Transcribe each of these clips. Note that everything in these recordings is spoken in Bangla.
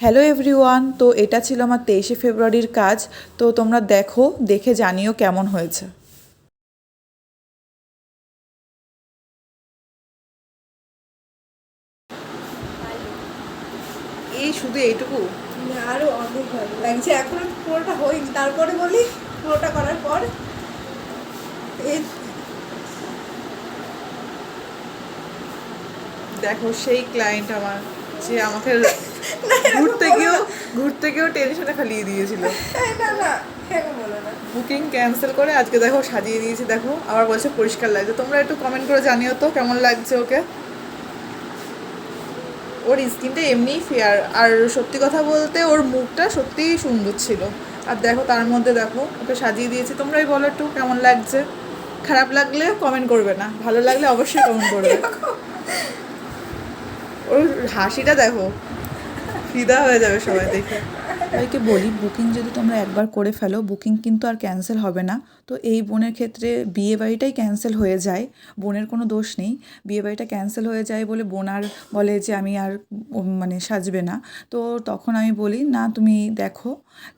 হ্যালো এভরিওয়ান, তো এটা ছিল আমার 23শে ফেব্রুয়ারির কাজ। তো তোমরা দেখো, দেখে জানিও কেমন হয়েছে। এই শুধু এইটুকু? আরো অনেক ভালো লাগছে, এখনো পুরোটা হয়নি, তারপরে বলি পুরোটা করার পর দেখো সেই ক্লায়েন্ট আমার, যে আমাকে ঘুরতে গিয়েও টেনশনে ফেলিয়ে দিয়েছিল। না না, এখন বলো না। বুকিং ক্যান্সেল করে আজকে দেখো সাজিয়ে দিয়েছি, দেখো আবার বলছে পরিষ্কার লাগছে। তোমরা একটু কমেন্ট করে জানিও তো কেমন লাগছে ওকে। ওর স্কিনটা এমনিই ফেয়ার, আর সত্যি কথা বলতে ওর মুখটা সত্যিই সুন্দর ছিল। আর দেখো তার মধ্যে দেখো ওকে সাজিয়ে দিয়েছি। তোমরাই বলো একটু কেমন লাগছে। খারাপ লাগলে কমেন্ট করবে না, ভালো লাগলে অবশ্যই কমেন্ট করবে। ওর হাসিটা দেখো, ফিদা হয়ে যাবে সবাই দেখে। সবাইকে বলি, বুকিং যদি তোমরা একবার করে ফেলো, বুকিং কিন্তু আর ক্যান্সেল হবে না। তো এই বোনের ক্ষেত্রে বিয়ে বাড়িটাই ক্যান্সেল হয়ে যায়, বোনের কোনো দোষ নেই। বিয়ে বাড়িটা ক্যান্সেল হয়ে যায় বলে বোন আর বলে যে আমি আর মানে সাজবে না। তো তখন আমি বলি না তুমি দেখো।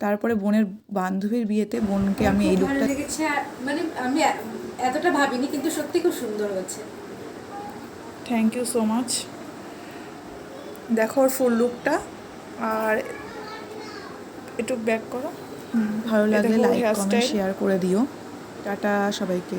তারপরে বোনের বান্ধবীর বিয়েতে বোনকে আমি এই লুকটা লেগেছে, মানে আমি এতটা ভাবিনি, কিন্তু সত্যি খুব সুন্দর হয়েছে। Thank you so much. দেখো ওর ফুল লুকটা। আর একটু ব্যাক করো। ভালো লাগলে লাইক কমেন্ট শেয়ার করে দিও। টাটা সবাইকে।